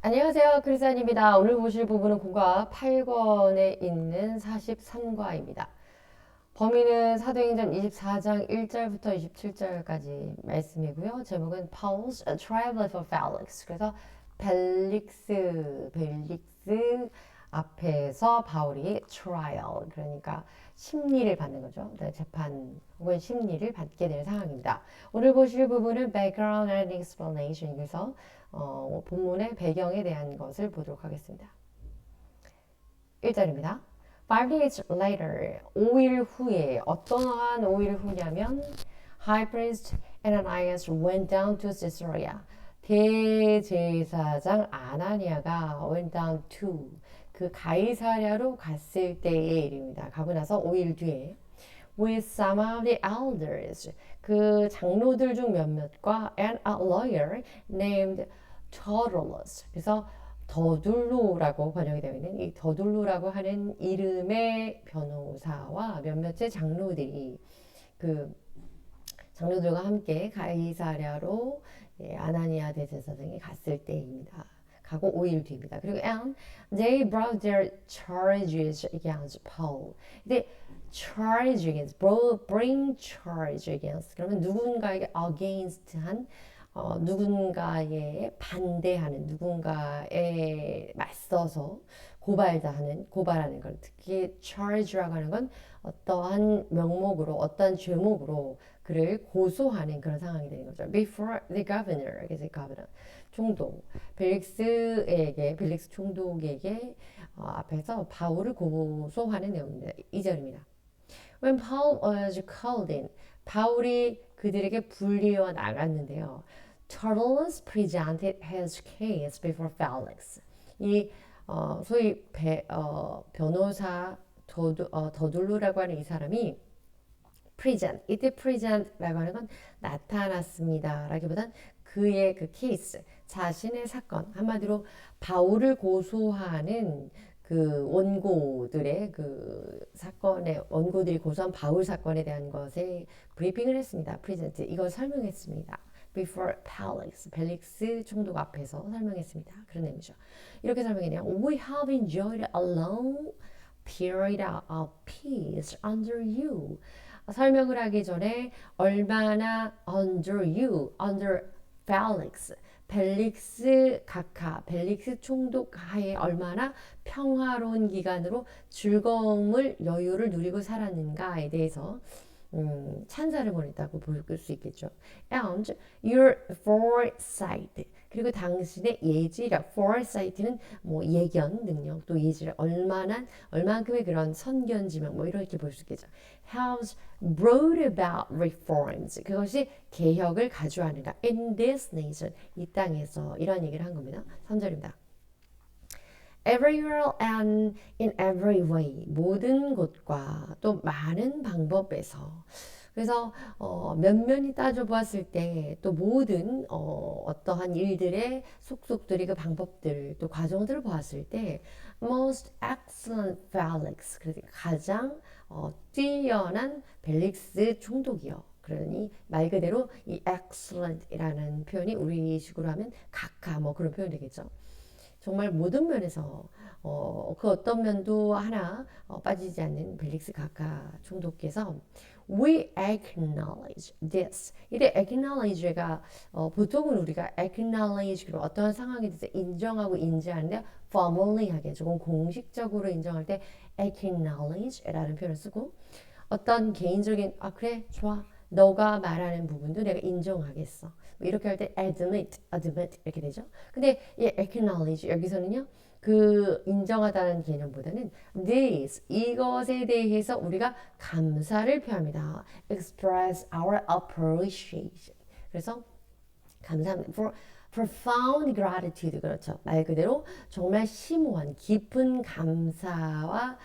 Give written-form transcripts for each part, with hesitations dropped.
안녕하세요. 크리스안입니다. 오늘 보실 부분은 공과 8권에 있는 43과입니다. 범위는 사도행전 24장 1절부터 27절까지 말씀이고요. 제목은 Paul's Trial for Felix. 그래서 벨릭스 앞에서 바울이 trial, 그러니까 심리를 받는 거죠. 네, 재판 혹은 심리를 받게 되는 상황입니다. 오늘 보실 부분은 background and explanation. 그래서 본문의 배경에 대한 것을 보도록 하겠습니다. 1절입니다. 5 days later, 5일 후에, 어떠한 5일 후냐면 High priest Ananias went down to Caesarea. 대제사장 아나니아가 went down to 그 가이사랴로 갔을 때의 일입니다. 가고 나서 5일 뒤에 with some of the elders 그 장로들 중 몇몇과 and a lawyer named Tertullus. 그래서 더둘로라고 번역이 되어 있는 이 더둘로라고 하는 이름의 변호사와 몇몇의 장로들이 그 장로들과 함께 가이사랴로 아나니아 대제사장이 갔을 때입니다. 가고 5일 뒤입니다. 그리고 and they brought their charges against Paul. 근데 charge against, bring charge against. 그러면 누군가에게 against 한 누군가에 반대하는, 누군가에 맞서서 고발하는 걸, 특히 charge라고 하는 건 어떠한 명목으로, 어떠한 죄목으로 그를 고소하는 그런 상황이 되는 거죠. Before the governor, 그래서 governor, 총독, 벨릭스 총독에게 앞에서 바울을 고소하는 내용입니다. 2절입니다. When Paul was called in, 바울이 그들에게 불리어 나갔는데요. Tertullus presented his case before Felix. 이 소위 변호사 더둘루라고 하는 이 사람이 it present라고 하는 건 나타났습니다. 라기보단 그의 그 케이스, 자신의 사건, 한마디로 바울을 고소하는 그 원고들의 그 사건의 원고들이 고소한 바울 사건에 대한 것에 브리핑을 했습니다. present 이걸 설명했습니다. before 벨릭스 총독 앞에서 설명했습니다. 그런 의미죠. 이렇게 설명했네요. We have enjoyed a long period of peace under you. 설명을 하기 전에 얼마나 under you, under 벨릭스 총독 하에 얼마나 평화로운 기간으로 즐거움을, 여유를 누리고 살았는가에 대해서 찬사를 보냈다고 볼 수 있겠죠. And your foresight. 그리고 당신의 예지력, foresight는 뭐 예견 능력, 또 예지력, 얼만큼의 그런 선견지명, 뭐 이렇게 볼 수 있겠죠. Has brought about reforms. 그것이 개혁을 가져왔는가. In this nation, 이 땅에서 이런 얘기를 한 겁니다. 3절입니다. Everywhere and in every way. 모든 곳과 또 많은 방법에서. 그래서 면면히 따져보았을 때 또 모든 어떠한 일들의 속속들이 그 방법들 또 과정들을 보았을 때 most excellent Felix 그래서 가장 뛰어난 벨릭스 총독이요. 그러니 말 그대로 이 excellent이라는 표현이 우리식으로 하면 각하 뭐 그런 표현 되겠죠. 정말 모든 면에서 그 어떤 면도 하나 빠지지 않는 벨릭스 각하 총독께서 We acknowledge this. 이때 acknowledge가 보통은 우리가 acknowledge 그리고 어떤 상황에 대해서 인정하고 인지하는데 formally하게 조금 공식적으로 인정할 때 acknowledge라는 표현을 쓰고 어떤 개인적인 그래 좋아 너가 말하는 부분도 내가 인정하겠어. 뭐 이렇게 할 때 admit 이렇게 되죠. 근데 이 acknowledge 여기서는요. 그 인정하다는 개념보다는 this 이것에 대해서 우리가 감사를 표합니다. express our appreciation. 그래서 감사합니다. for profound gratitude 그렇죠. 말 그대로 정말 심오한 깊은 감사와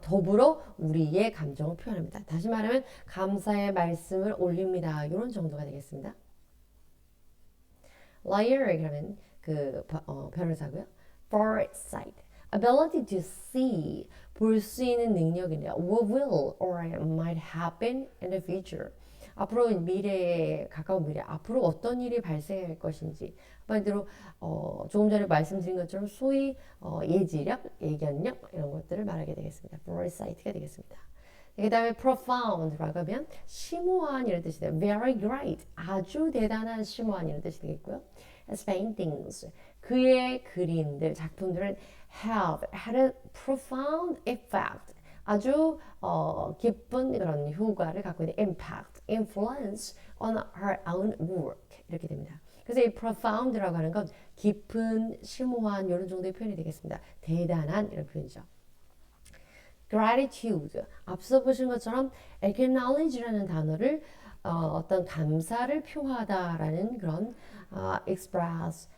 더불어 우리의 감정을 표현합니다. 다시 말하면 감사의 말씀을 올립니다. 이런 정도가 되겠습니다. Liar 그러면 그 변호사고요. Foresight, ability to see 볼 수 있는 능력인데요. What will or might happen in the future. 앞으로 미래에 가까운 미래 앞으로 어떤 일이 발생할 것인지 한마디로 조금 전에 말씀드린 것처럼 소위 예지력, 예견력 이런 것들을 말하게 되겠습니다. foresight가 되겠습니다. 그 다음에 profound라고 하면 심오한 이런 뜻이 돼요. very great, 아주 대단한 심오한 이런 뜻이 되겠고요. His paintings, 그의 그림들, 작품들은 had a profound effect, 아주 깊은 그런 효과를 갖고 있는 impact, influence on her own work 이렇게 됩니다. 그래서 이 profound라고 하는 건 깊은, 심오한 이런 정도의 표현이 되겠습니다. 대단한 이런 표현이죠. gratitude, 앞서 보신 것처럼 acknowledge라는 단어를 어떤 감사를 표하다라는 그런 express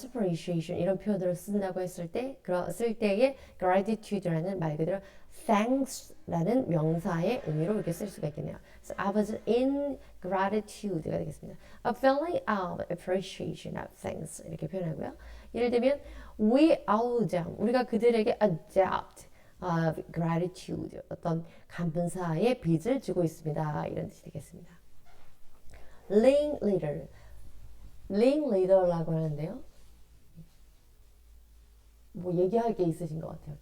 appreciation 이런 표현들을 쓴다고 했을 때, 쓸 때에 gratitude라는 말 그대로 thanks라는 명사의 의미로 이렇게 쓸 수가 있겠네요. So I was in gratitude가 되겠습니다. A feeling of appreciation of thanks 이렇게 표현하고요. 예를 들면 we owe them, 우리가 그들에게 a debt of gratitude, 어떤 감사의 빚을 지고 있습니다. 이런 뜻이 되겠습니다. ringleader, ringleader라고 하는데요. 뭐 얘기할 게 있으신 것 같아요.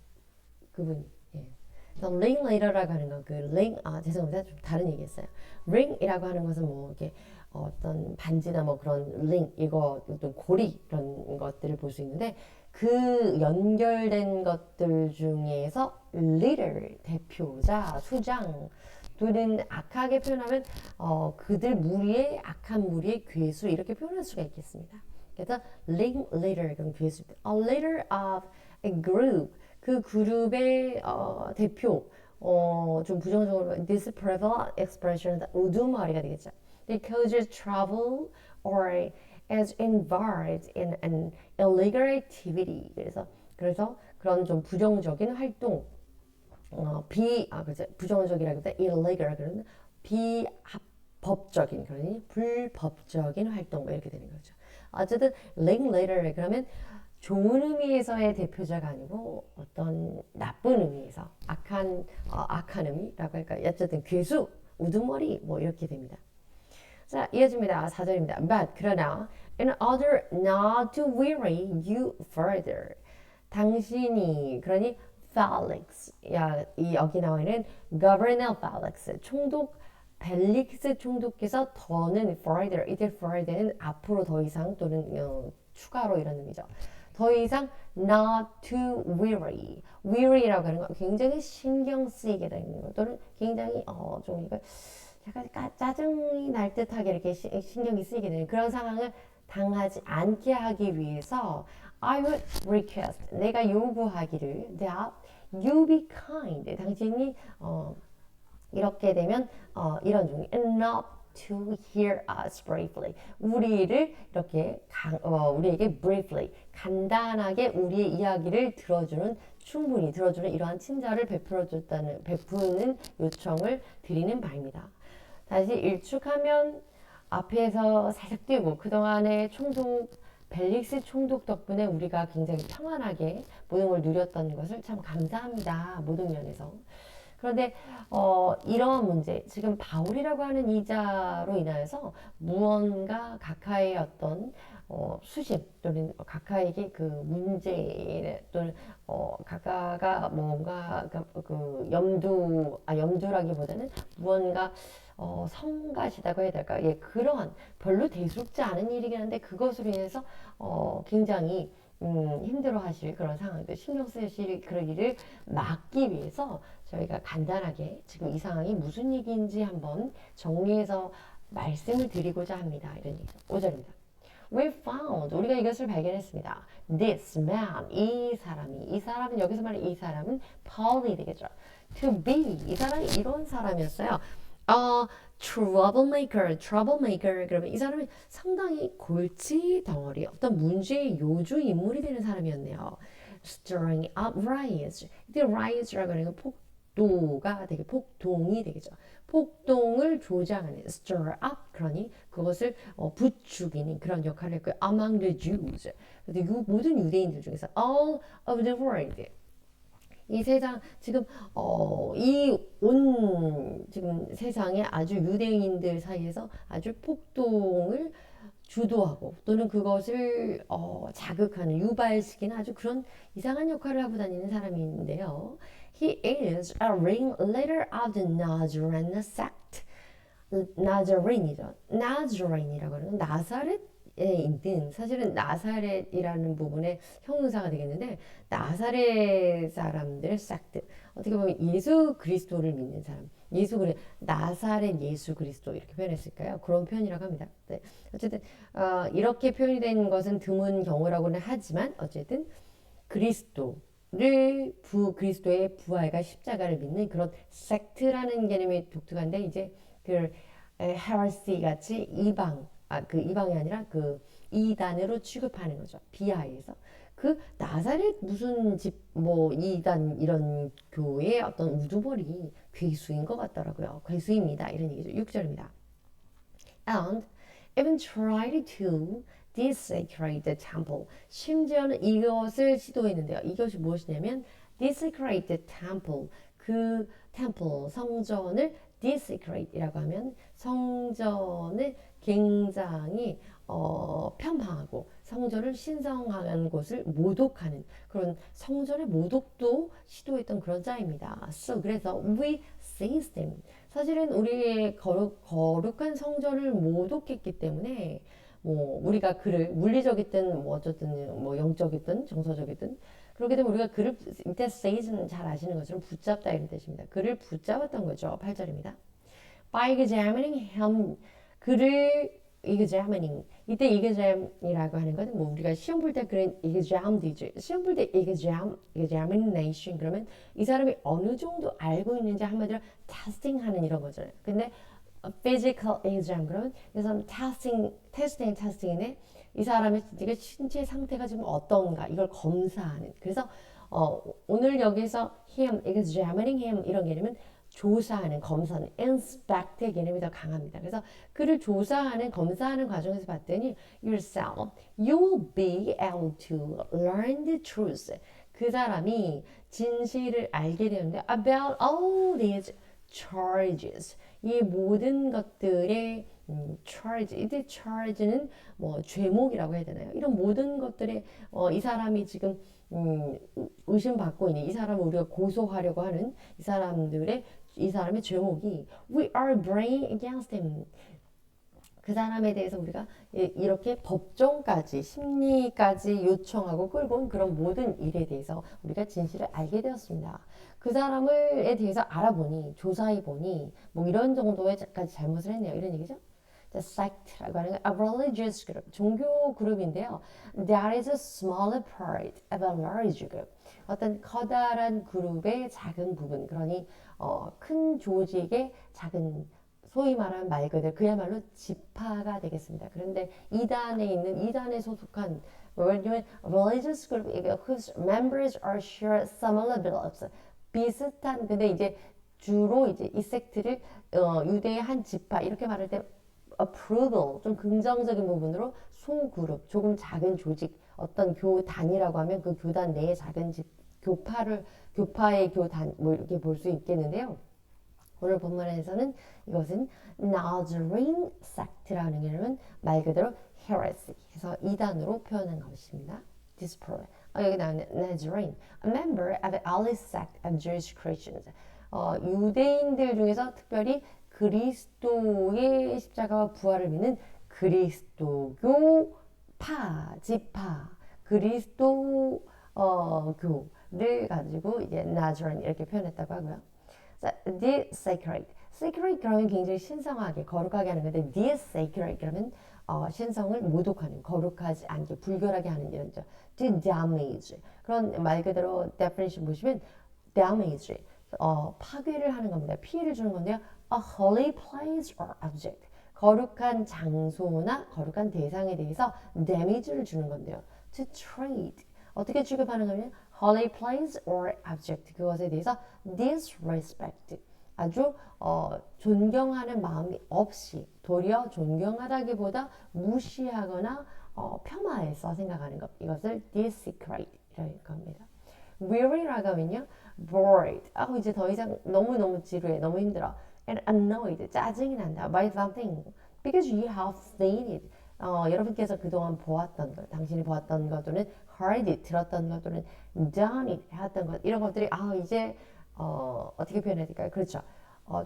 그분이. 예. 그래서 ringleader라고 하는 건 그 ring, 죄송합니다. 좀 다른 얘기했어요. ring이라고 하는 것은 뭐 이렇게 어떤 반지나 뭐 그런 ring, 이거 어떤 고리 이런 것들을 볼 수 있는데 그 연결된 것들 중에서 leader, 대표자, 수장, 또는 악하게 표현하면 그들 무리의 악한 무리의 괴수 이렇게 표현할 수가 있겠습니다. 그래서 ringleader 그럼 괴수입니다. A leader of a group, 그 그룹의 대표, 좀 부정적으로 this prevalent expression 우두머리가 되겠죠. They cause trouble or is involved in an illegal activity. 그래서 그런 좀 부정적인 활동, 그렇죠. 부정적이라기보다 illegal 그러는 비법적인, 그러니 불법적인 활동 이렇게 되는 거죠. 어쨌든 ringleader 그러면 좋은 의미에서의 대표자가 아니고 어떤 나쁜 의미에서 악한 의미라고 할까요? 어쨌든 괴수, 우두머리 뭐 이렇게 됩니다. 자, 이어집니다. 4절입니다. But 그러나 in order not to weary you further, 당신이 그러니 Felix, 여기 나와 있는 Governor Felix, 총독 벨릭스 총독께서 더는 further, 이때 further는 앞으로 더 이상 또는 추가로 이런 의미죠. 더 이상 not to weary, weary라고 하는 건 굉장히 신경 쓰이게 되는 것 또는 굉장히 좀 이거 약간 짜증이 날 듯하게 이렇게 신경이 쓰이게 되는 그런 상황을 당하지 않게 하기 위해서 I would request, 내가 요구하기를 that you be kind, 당신이 이렇게 되면 이런 종류 enough to hear us briefly, 우리를 이렇게 우리에게 briefly 간단하게 우리의 이야기를 충분히 들어주는 이러한 친절을 베푸는 요청을 드리는 바입니다. 다시 일축하면 앞에서 살짝 뛰고 그동안의 총독 벨릭스 총독 덕분에 우리가 굉장히 평안하게 모든 걸 누렸던 것을 참 감사합니다. 모든 면에서. 그런데 이러한 문제, 지금 바울이라고 하는 이자로 인하여서 무언가 각하의 어떤 수심 또는 각하에게 그 문제 또는 각하가 뭔가 그 염두라기보다는 무언가 성가시다고 해야 될까? 예, 그러한 별로 대수롭지 않은 일이긴 한데 그것으로 인해서 굉장히 힘들어 하실 그런 상황들, 신경 쓰실 그런 일을 막기 위해서 저희가 간단하게 지금 이 상황이 무슨 얘기인지 한번 정리해서 말씀을 드리고자 합니다. 이런 얘기죠. 5절입니다. We found, 우리가 이것을 발견했습니다. This man, 이 사람은 여기서 말하는 이 사람은 Paul이 되겠죠. To be, 이 사람이 이런 사람이었어요. troublemaker. 그러면 이 사람이 상당히 골치 덩어리, 어떤 문제의 요주 인물이 되는 사람이었네요. Stirring up riots. 이때 riots라고 하는 건 폭동이 되겠죠. 폭동을 조장하는 stir up, 그러니 그것을 부추기는 그런 역할을 했고요. Among the Jews. 모든 유대인들 중에서 all of the world. 이 세상 지금 이 온 지금 세상에 아주 유대인들 사이에서 아주 폭동을 주도하고 또는 그것을 자극하는 유발시키는 아주 그런 이상한 역할을 하고 다니는 사람이 있는데요. He is a ringleader of the Nazarene sect. 나자렛이죠. 나자렛이라고 하는 나사렛에 있는 사실은 나사렛이라는 부분의 형용사가 되겠는데 나사렛 사람들의 섹트 어떻게 보면 예수 그리스도를 믿는 사람 나사렛 예수 그리스도 이렇게 표현했을까요? 그런 표현이라고 합니다. 네. 어쨌든 이렇게 표현이 된 것은 드문 경우라고는 하지만 어쨌든 그리스도의 부활과 십자가를 믿는 그런 섹트라는 개념이 독특한데 이제 그 헤레시 같이 그 이방이 아니라 그 이단으로 취급하는 거죠. 비하에서. 그 나사렛 무슨 집 뭐 이단 이런 교회의 어떤 우두머리 괴수인 것 같더라고요. 괴수입니다. 이런 얘기죠. 6절입니다. And even tried to desecrate the temple. 심지어는 이것을 시도했는데요. 이것이 무엇이냐면 desecrate the temple. 그 temple 성전을 desecrate이라고 하면 성전을 굉장히 편파하고 성전을 신성한 곳을 모독하는 그런 성전의 모독도 시도했던 그런 자입니다. So 그래서 we seized him. 사실은 우리의 거룩한 성전을 모독했기 때문에 뭐 우리가 그를 물리적이든 뭐 어쨌든 뭐 영적이든 정서적이든 그렇게 되면 우리가 그를 이때 seiz는 잘 아시는 것처럼 붙잡다 이런 뜻입니다. 그를 붙잡았던 거죠. 8절입니다. By examining him 그를 examining 이때 exam이라고 하는 것은 뭐 우리가 시험 볼 때 그런 exam이죠. 시험 볼 때 examination 그러면 이 사람이 어느 정도 알고 있는지 한마디로 테스팅하는 이런 거잖아요. 근데 physical exam 그러면 이 사람 테스팅인데 이 사람의 신체 상태가 지금 어떤가 이걸 검사하는. 그래서 오늘 여기서 him, examining him 이런 개념은 조사하는, 검사하는, inspect의 개념이 더 강합니다. 그래서 그를 조사하는, 검사하는 과정에서 봤더니 yourself, you will be able to learn the truth. 그 사람이 진실을 알게 되는데 about all these charges. 이 모든 것들의 charge, 이때 charge는 뭐 죄목이라고 해야 되나요? 이런 모든 것들에 이 사람이 지금 의심받고 있는 이 사람을 우리가 고소하려고 하는 이 사람의 죄목이 we are bringing against him. 그 사람에 대해서 우리가 이렇게 법정까지 심리까지 요청하고 끌고 온 그런 모든 일에 대해서 우리가 진실을 알게 되었습니다. 그 사람에 대해서 알아보니 조사해보니 뭐 이런 정도의까지 잘못을 했네요. 이런 얘기죠. The sect라고 하는 건 a religious group, 종교 그룹인데요. That is a smaller part of a large group. 어떤 커다란 그룹의 작은 부분, 그러니 큰 조직의 작은 소위 말하는 말 그대로 그야말로 지파가 되겠습니다. 그런데 이단에 소속한 왜냐면 religious group whose members are share similar beliefs 비슷한 근데 이제 주로 이제 이 섹트를 유대의 한 지파 이렇게 말할 때 approval 좀 긍정적인 부분으로 소그룹 조금 작은 조직 어떤 교단이라고 하면 그 교단 내의 작은 교파의 교단 뭐 이렇게 볼 수 있겠는데요. 오늘 본문에서는 이것은 Nazarene sect라는 개념은 말 그대로 heresy 해서 이단으로 표현한 것입니다. Disprove. 여기 나오는 Nazarene, a member of the early sect of Jewish Christians. 유대인들 중에서 특별히 그리스도의 십자가와 부활을 믿는 그리스도교 지파, 그리스도 교를 가지고 이제 Nazarene 이렇게 표현했다고 하고요. desecrate. sacred 그러면 굉장히 신성하게 거룩하게 하는 건데 desecrate 그러면 신성을 모독하는 거룩하지 않게 불결하게 하는 이런 죠. to damage 그런 말 그대로 definition 보시면 damage 파괴를 하는 겁니다. 피해를 주는 건데요. a holy place or object 거룩한 장소나 거룩한 대상에 대해서 damage를 주는 건데요. to treat 어떻게 취급하는 거냐면 holy place or object 그것에 대해서 disrespect 아주 존경하는 마음이 없이 도리어 존경하다기보다 무시하거나 폄하해서 생각하는 것 이것을 desecrate 이라는 겁니다. weary라고 하면요. bored. 이제 더 이상 너무너무 지루해. 너무 힘들어. and annoyed. 짜증이 난다. by something. because you have seen it. 여러분께서 그동안 보았던 것, 당신이 보았던 것 또는 heard it, 들었던 것 또는 done it, 했던 것 이런 것들이 이제 어떻게 표현해야 될까요? 그렇죠.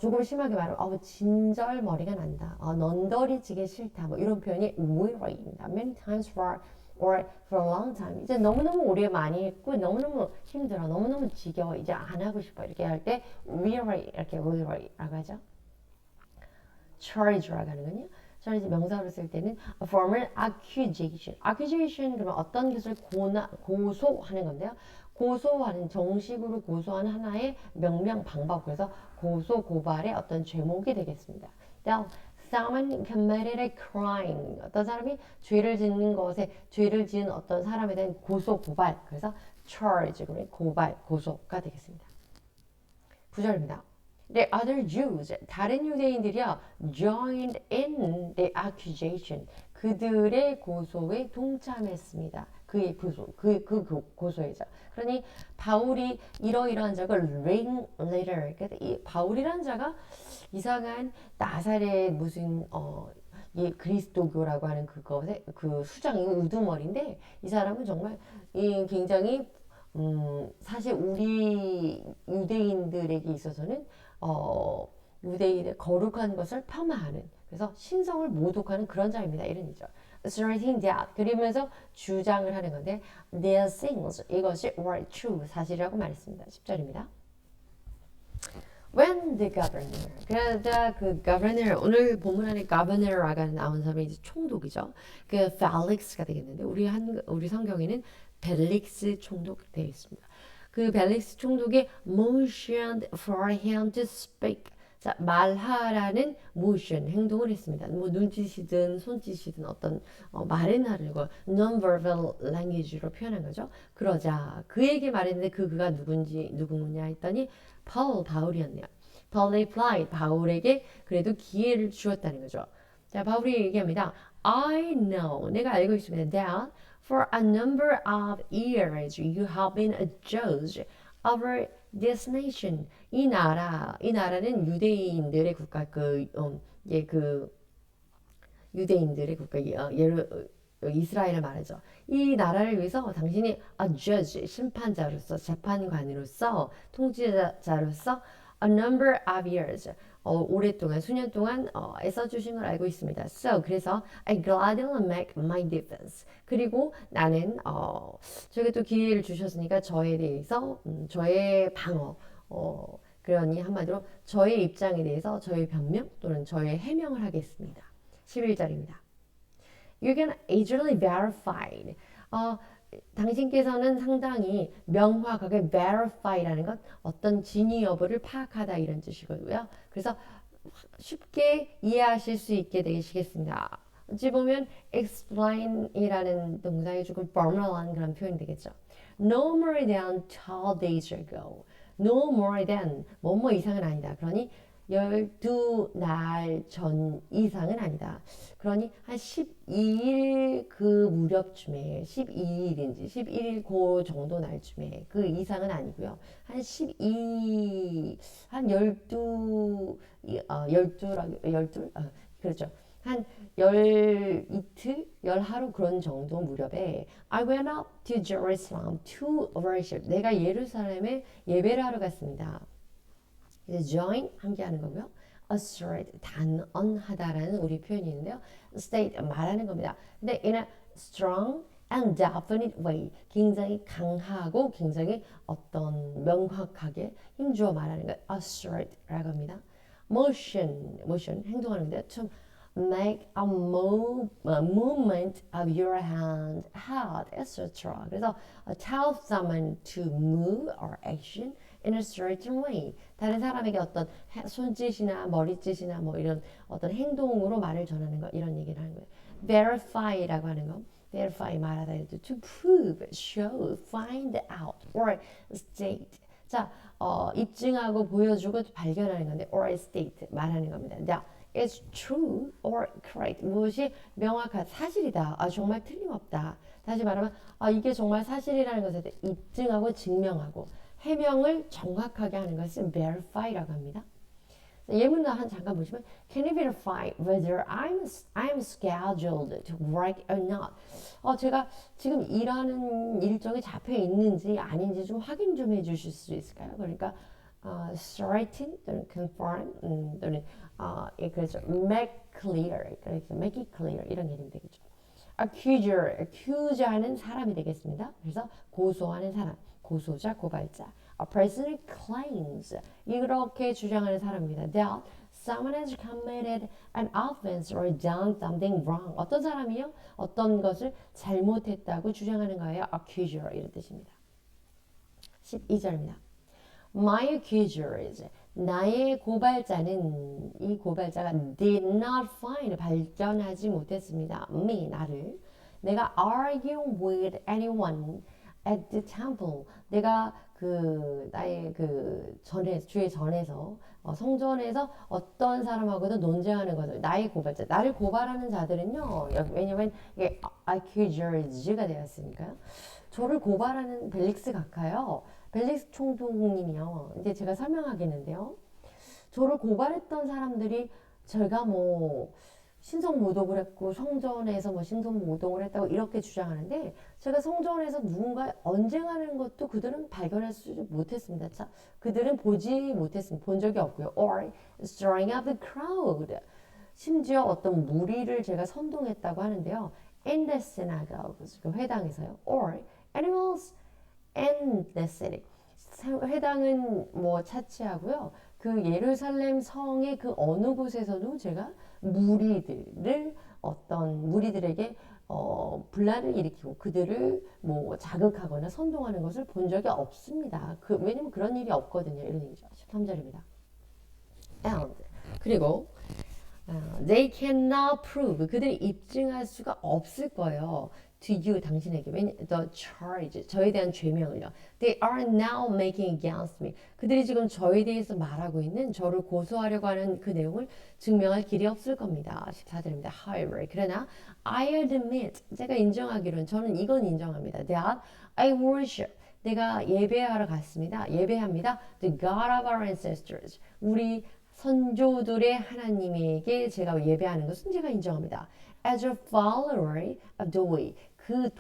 조금 심하게 말하면 진절 머리가 난다. 넌더리지게 싫다. 뭐 이런 표현이 weary입니다. Many times or for a long time. 이제 너무너무 오래 많이 했고 너무너무 힘들어. 너무너무 지겨워. 이제 안 하고 싶어. 이렇게 할 때 weary 이렇게 weary라고 하죠. charge라고 하는 건요. charge 명사로 쓸 때는 a formal accusation. accusation 그러면 어떤 것을 고소하는 건데요. 고소하는 정식으로 고소하는 하나의 명명 방법. 그래서 고소 고발의 어떤 제목이 되겠습니다. Now, someone committed a crime. 어떤 사람이 죄를 짓는 것에 죄를 지은 어떤 사람에 대한 고소 고발. 그래서 charge 그러면 고발 고소가 되겠습니다. 9절입니다. The other Jews, 다른 유대인들이요, joined in the accusation. 그들의 고소에 동참했습니다. 그의 고소이죠. 그러니 바울이 이러이러한 적을 ringleader. 이 바울이라는 자가 이상한 나사렛 무슨 이 그리스도교라고 하는 그것의 그 수장이 우두머리인데 이 사람은 정말 굉장히 사실 우리 유대인들에게 있어서는 유대인의 거룩한 것을 폄하하는 그래서 신성을 모독하는 그런 자입니다. 이런 의미죠. asserting that 그러면서 주장을 하는 건데 their things 이것이 were true 사실이라고 말했습니다. 10절입니다. When the governor 그러자 그 governor 오늘 본문 안에 governor라고 나온 사람이 이제 총독이죠. 그 Felix가 되겠는데 우리 성경에는 벨릭스 총독 되어 있습니다. 그 벨릭스 총독이 motioned for him to speak. 자, 말하라는 motion, 행동을 했습니다. 뭐 눈짓이든 손짓이든 어떤 말은 하는 거 non-verbal language로 표현한 거죠. 그러자 그에게 말했는데 그가 누구냐 했더니 바울이었네요. Paul replied, 바울에게 그래도 기회를 주었다는 거죠. 자, 바울이 얘기합니다. I know, 내가 알고 있습니다. That for a number of years you have been a judge over this nation. 이 나라는 유대인들의 국가, 유대인들의 국가, 이스라엘을 말하죠. 이 나라를 위해서 당신이 a judge, 심판자로서, 재판관으로서, 통치자로서 a number of years, 오랫동안, 수년 동안 애써주신 걸 알고 있습니다. So, 그래서 I gladly make my defense. 그리고 나는 저에게 또 기회를 주셨으니까 저에 대해서 저의 방어, 그러니 한마디로 저의 입장에 대해서 저의 변명 또는 저의 해명을 하겠습니다. 11절입니다. You can easily verify. 당신께서는 상당히 명확하게 verify라는 건 어떤 진위 여부를 파악하다 이런 뜻이고요. 그래서 쉽게 이해하실 수 있게 되시겠습니다. 어찌 보면 explain이라는 동사에 조금 formal한 그런 표현이 되겠죠. No more than 12 days ago. No more than 뭐뭐 이상은 아니다. 그러니 12날 전 이상은 아니다. 그러니 한 12일 그 무렵쯤에 12일인지 11일 그 정도 날쯤에 그 이상은 아니고요. 한 12, 한 12, 그렇죠. 한 이틀, 열하루 그런 정도 무렵에 I went up to Jerusalem to worship. 내가 예루살렘에 예배를 하러 갔습니다. 이제 join 함께하는 거고요. assert 단언하다라는 우리 표현이 있는데요. state 말하는 겁니다. 근데 in a strong and definite way 굉장히 강하고 굉장히 어떤 명확하게 힘주어 말하는 거 assert라고 합니다. motion 행동하는 건데 to make a movement of your hand, head, etc. 그래서 tell someone to move or action in a certain way. 다른 사람에게 어떤 손짓이나 머리짓이나 뭐 이런 어떤 행동으로 말을 전하는 것 이런 얘기를 하는 거예요. verify라고 하는 거. verify 말하다 해도 to prove, show, find out or state. 자, 입증하고 보여주고 발견하는 건데 or state 말하는 겁니다. Now, is true or correct. 무엇이 명확한 사실이다. 아, 정말 틀림없다. 다시 말하면 이게 정말 사실이라는 것에 대해 입증하고 증명하고 해명을 정확하게 하는 것을 verify라고 합니다. 예문도 잠깐 보시면 Can you verify whether I'm scheduled to work or not? 제가 지금 일하는 일정이 잡혀 있는지 아닌지 좀 확인 좀 해주실 수 있을까요? 그러니까 certain 또는 confirm 또는 그래서 make clear 그래서 make it clear 이런 개념이 되겠죠. accuse하는 사람이 되겠습니다. 그래서 고소하는 사람, 고소자, 고발자. A person claims 이렇게 주장하는 사람입니다. That someone has committed an offense or done something wrong. 어떤 사람이요? 어떤 것을 잘못했다고 주장하는 거예요. accuser 이런 뜻입니다. 12절입니다. My accusers 나의 고발자는 이 고발자가 did not find 발견하지 못했습니다. me 나를 내가 arguing with anyone at the temple 내가 나의 주의 전에서 성전에서 어떤 사람하고도 논쟁하는 것을 나의 고발자 나를 고발하는 자들은요 왜냐면 이게 accusers가 되었으니까요 저를 고발하는 벨릭스 각하요 벨릭스 총독님이요 이제 제가 설명하겠는데요 저를 고발했던 사람들이 제가 신성모독을 했고 성전에서 신성모독을 했다고 이렇게 주장하는데 제가 성전에서 누군가 언쟁하는 것도 그들은 발견하지 못했습니다. 자, 그들은 보지 못했습니다. 본 적이 없고요. Or stirring up the crowd. 심지어 어떤 무리를 제가 선동했다고 하는데요. In the synagogue, 그 회당에서요. Or animals in the city. 회당은 차치하고요. 그 예루살렘 성의 그 어느 곳에서도 제가 무리들에게 분란을 일으키고 그들을 자극하거나 선동하는 것을 본 적이 없습니다. 왜냐면 그런 일이 없거든요. 이런 얘기죠. 13절입니다. And 그리고 they cannot prove 그들이 입증할 수가 없을 거예요. To you 당신에게 the charge 저에 대한 죄명을요. They are now making against me. 그들이 지금 저에 대해서 말하고 있는 저를 고소하려고 하는 그 내용을 증명할 길이 없을 겁니다. 14절입니다. However 그러나 I admit 제가 인정하기로는 저는 이건 인정합니다. That I worship 내가 예배하러 갔습니다. 예배합니다. The God of our ancestors 우리 선조들의 하나님에게 제가 예배하는 것은 제가 인정합니다. As a follower of the way, 그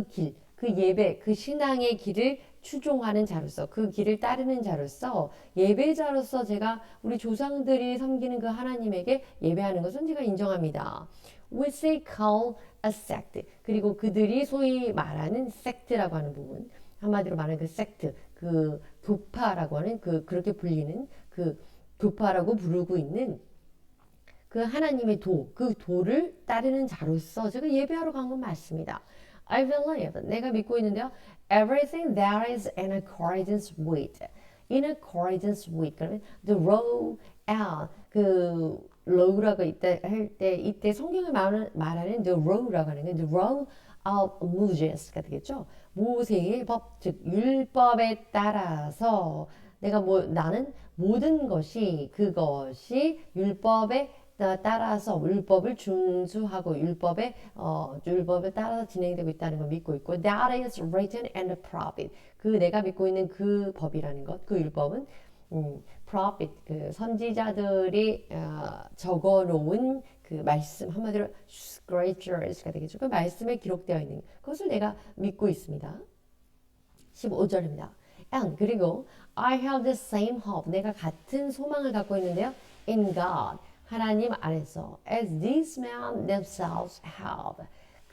길, 그 예배, 그 신앙의 길을 추종하는 자로서, 그 길을 따르는 자로서, 예배자로서 제가 우리 조상들이 섬기는 그 하나님에게 예배하는 것은 제가 인정합니다. Which they call a sect. 그리고 그들이 소위 말하는 sect라고 하는 부분, 한마디로 말하는 그 sect, 그 교파라고 하는 그렇게 불리는 그 교파라고 부르고 있는 그 하나님의 그 도를 따르는 자로서 제가 예배하러 간 건 맞습니다. I believe, 내가 믿고 있는데요. Everything that is in accordance with, in accordance with, 그러면 the law, 그 law라고 이때 성경을 말하는 the law라고 하는 게 the law of Moses가 되겠죠. 모세의 법, 즉 율법에 따라서 나는 모든 그것이 율법에 따라서 율법을 준수하고 율법에 따라서 진행되고 있다는 걸 믿고 있고 that is written in the prophet 내가 믿고 있는 그 법이라는 것 그 율법은 prophet 그 선지자들이 적어놓은 그 말씀 한마디로 scriptures가 되겠죠. 그 말씀에 기록되어 있는 그것을 내가 믿고 있습니다. 15절입니다. And 그리고 I have the same hope 내가 같은 소망을 갖고 있는데요. In God 하나님 안에서 as these men themselves have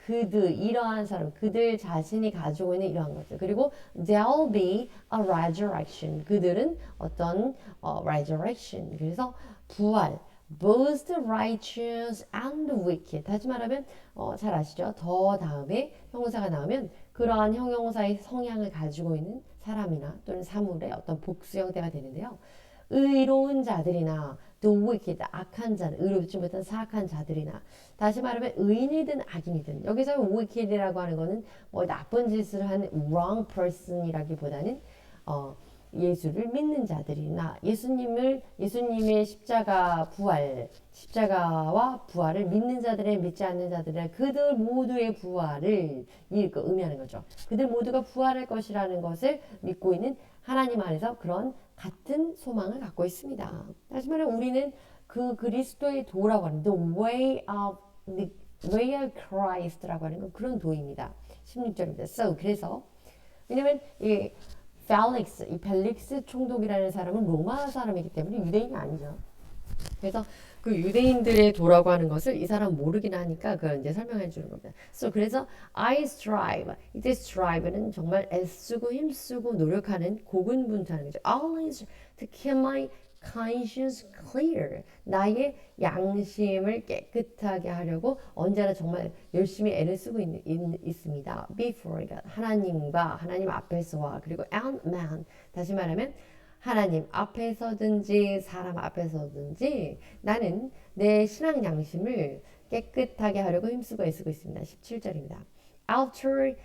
이러한 사람 그들 자신이 가지고 있는 이러한 것들 그리고 there'll be a resurrection 그들은 어떤 resurrection 그래서 부활 both the righteous and the wicked 다시 말하면 잘 아시죠? 더 다음에 형용사가 나오면 그러한 형용사의 성향을 가지고 있는 사람이나 또는 사물의 어떤 복수 형태가 되는데요. 의로운 자들이나 the wicked, 악한 자들, 의롭지 못한 사악한 자들이나 다시 말하면 의인이든 악인이든 여기서 wicked이라고 하는 거는 나쁜 짓을 한 wrong person이라기보다는 예수를 믿는 자들이나 예수님의 십자가와 부활을 믿는 자들의 믿지 않는 자들이나 그들 모두의 부활을 의미하는 거죠. 그들 모두가 부활할 것이라는 것을 믿고 있는 하나님 안에서 그런 같은 소망을 갖고 있습니다. 다시 말해 우리는 그 그리스도의 도라고 하는 the way of Christ라고 하는 건 그런 도입니다. 16절입니다. So 그래서 왜냐면 이 벨릭스 총독이라는 사람은 로마 사람이기 때문에 유대인이 아니죠. 그래서 그 유대인들의 도라고 하는 것을 이 사람 모르긴 하니까 그걸 이제 설명해 주는 겁니다. 그래서 I strive. 이때 strive는 정말 애쓰고 힘쓰고 노력하는 고군분투하는 거죠. Always to keep my conscience clear. 나의 양심을 깨끗하게 하려고 언제나 정말 열심히 애를 쓰고 있습니다. Before God. 하나님 앞에서와 그리고 and man. 다시 말하면 하나님 앞에서든지 사람 앞에서든지 나는 내 신앙 양심을 깨끗하게 하려고 힘쓰고 애쓰고 있습니다. 17절입니다. After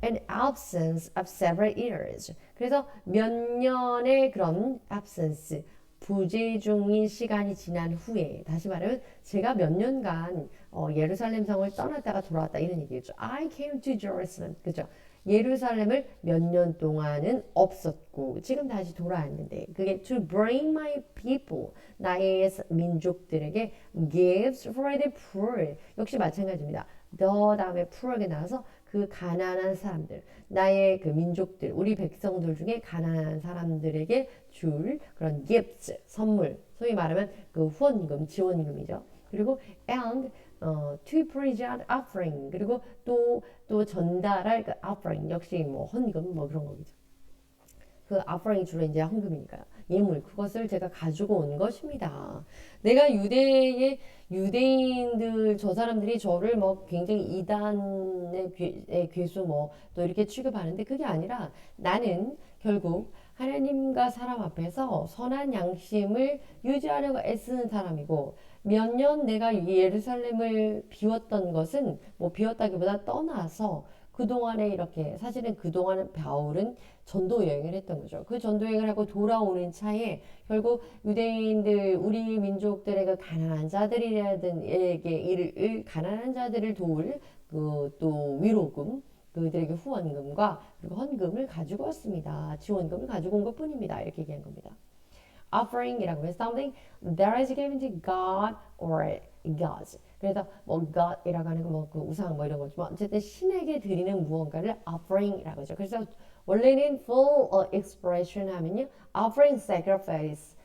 an absence of several years. 그래서 몇 년의 그런 absence, 부재 중인 시간이 지난 후에 다시 말하면 제가 몇 년간 예루살렘 성을 떠났다가 돌아왔다 이런 얘기죠. I came to Jerusalem. 그죠? 예루살렘을 몇 년 동안은 없었고 지금 다시 돌아왔는데 그게 to bring my people 나의 민족들에게 gifts for the poor 역시 마찬가지입니다. 더 다음에 poor에 나와서 그 가난한 사람들 나의 그 민족들 우리 백성들 중에 가난한 사람들에게 줄 그런 gifts 선물 소위 말하면 그 후원금 지원금이죠. 그리고 and to present offering 그리고 또 전달할 그 offering 역시 뭐 헌금 뭐 그런 거겠죠. 그 offering 주로 이제 헌금이니까요. 예물 그것을 제가 가지고 온 것입니다. 내가 유대인들 저 사람들이 저를 뭐 굉장히 이단의 괴수 뭐 또 이렇게 취급하는데 그게 아니라 나는 결국 하나님과 사람 앞에서 선한 양심을 유지하려고 애쓰는 사람이고 몇 년 내가 예루살렘을 비웠던 것은 뭐 비웠다기보다 떠나서 그동안에 이렇게 사실은 그동안 바울은 전도 여행을 했던 거죠. 그 전도 여행을 하고 돌아오는 차에 결국 유대인들 우리 민족들의 그 가난한 자들에게 가난한 자들을 도울 그 또 위로금 그들에게 후원금과 그리고 헌금을 가지고 왔습니다. 지원금을 가지고 온 것뿐입니다. 이렇게 얘기한 겁니다. Offering이라고 하면 something that is given to God or gods. 그래서 뭐 God이라고 하는 거 뭐 그 우상 뭐 이런 거지만 어쨌든 신에게 드리는 무언가를 offering이라고 하죠. 그래서 원래는 full expression 하면요, offering sacrifice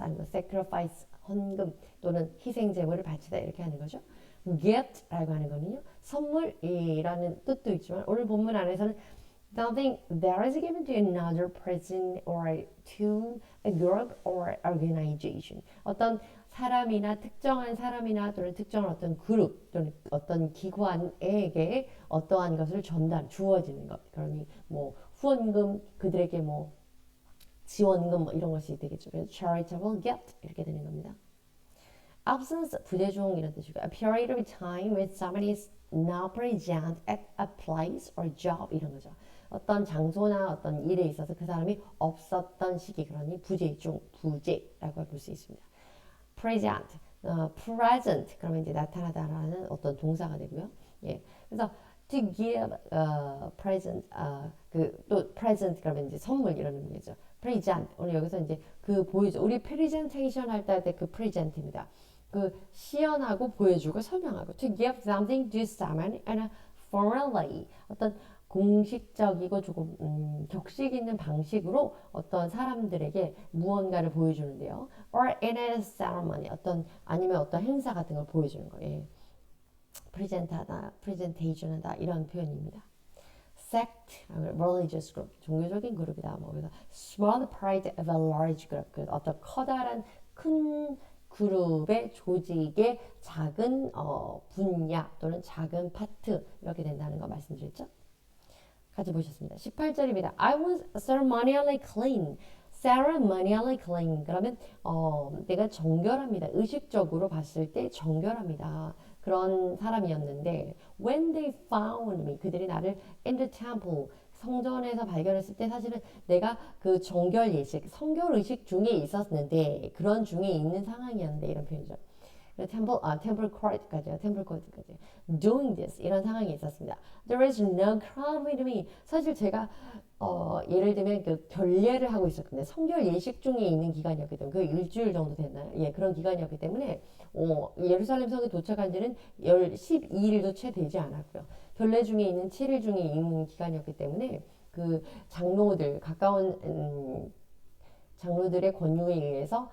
하는 거, sacrifice 헌금 또는 희생 제물을 바치다 이렇게 하는 거죠. gift라고 하는 거는요, 선물이라는 뜻도 있지만 오늘 본문 안에서는 something that is given to another person or to a group or organization. 어떤 사람이나 특정한 사람이나 또는 특정한 어떤 그룹 또는 어떤 기관에게 어떠한 것을 주어지는 것. 그러니 뭐 후원금 그들에게 뭐 지원금 뭐 이런 것이 되겠죠. 그래서 charitable gift 이렇게 되는 겁니다. absence 부재중 이런 뜻이고 a period of time when somebody is not present at a place or job 이런 거죠. 어떤 장소나 어떤 일에 있어서 그 사람이 없었던 시기 그러니 부재라고 볼 수 있습니다. present 그러면 이제 나타나다라는 어떤 동사가 되고요. 예, 그래서 to give present 또 present 그러면 이제 선물 이런 의미죠. present 오늘 여기서 이제 그 보여줘 우리 presentation 할 때 그 present입니다. 그 시연하고 보여주고 설명하고 to give something to someone in a formal way 어떤 공식적이고 조금 격식 있는 방식으로 어떤 사람들에게 무언가를 보여주는데요. or in a ceremony 아니면 어떤 행사 같은 걸 보여주는 거예요. presentation하다 이런 표현입니다. sect, religious group, 종교적인 그룹이다. 뭐 그래서 small part of a large group, 그 어떤 커다란 큰 그룹의 조직의 작은 분야 또는 작은 파트 이렇게 된다는 거 말씀드렸죠. 같이 보셨습니다. 18절입니다. I was ceremonially clean. ceremonially clean. 그러면 내가 정결합니다. 의식적으로 봤을 때 정결합니다. 그런 사람이었는데 when they found me 그들이 나를 in the temple 성전에서 발견했을 때 사실은 내가 그 정결 예식, 성결 의식 중에 있었는데 그런 중에 있는 상황이었는데 이런 표현이죠. temple court까지요. temple court까지. doing this 이런 상황이 있었습니다. There is no crowd with me. 사실 제가 예를 들면 그 결례를 하고 있었는데 성결 예식 중에 있는 기간이었기 때문에 그 일주일 정도 됐나요? 예, 그런 기간이었기 때문에 예루살렘 성에 도착한 지는 12일도 채 되지 않았고요. 결례 중에 있는 7일 중에 있는 기간이었기 때문에 그 장로들 가까운 장로들의 권유에 의해서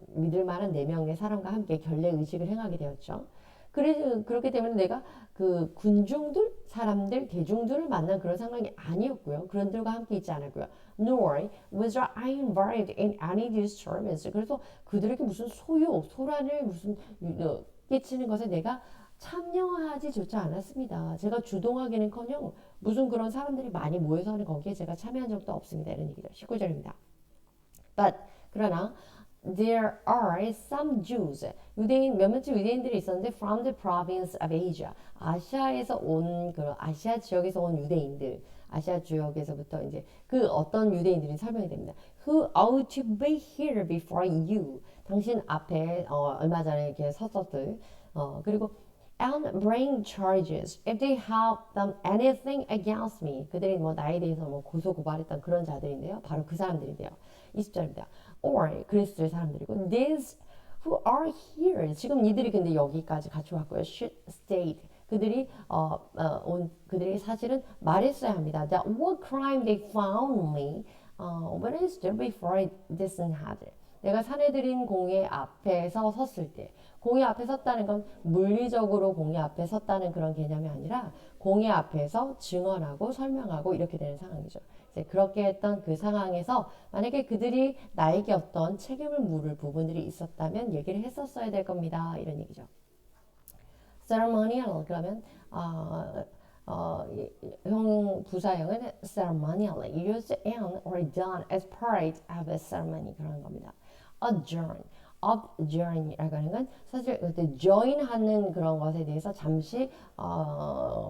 믿을 만한 4명의 사람과 함께 결례 의식을 행하게 되었죠. 그렇기 때문에 내가 그 군중들, 사람들, 대중들을 만난 그런 상황이 아니었고요. 그런들과 함께 있지 않았고요. Nor was I involved in any disturbance. 그래서 그들에게 무슨 소란을 끼치는 것에 내가 참여하지조차 않았습니다. 제가 주동하기는커녕 무슨 그런 사람들이 많이 모여서 하는 거기에 제가 참여한 적도 없습니다. 이런 얘기죠. 19절입니다. But 그러나 there are some Jews 몇몇의 유대인들이 있었는데 from the province of Asia 아시아에서 온 그런 아시아 지역에서 온 유대인들 아시아 지역에서부터 이제 그 어떤 유대인들이 설명이 됩니다. Who ought to be here before you 당신 앞에 얼마 전에 이렇게 섰었을 그리고 and bring charges if they have done anything against me. 그들이 뭐 나에 대해서 뭐 고소 고발했던 그런 자들인데요. 바로 그 사람들인데요. 20절입니다. Or 그리스도의 사람들이고 these who are here. 지금 이들이 근데 여기까지 같이 왔고요. Should state. 그들이 사실은 말했어야 합니다. That what crime they found me when I stood before this Sanhedrin. 내가 사내들인 공회 앞에서 섰을 때 공회 앞에 섰다는 건 물리적으로 공회 앞에 섰다는 그런 개념이 아니라 공회 앞에서 증언하고 설명하고 이렇게 되는 상황이죠. 이제 그렇게 했던 그 상황에서 만약에 그들이 나에게 어떤 책임을 물을 부분들이 있었다면 얘기를 했었어야 될 겁니다. 이런 얘기죠. ceremonial 그러면 부사형은 ceremonially used and or done as part of a ceremony 그런 겁니다. adjourn이라고 하는 건 사실 그때 join하는 그런 것에 대해서 잠시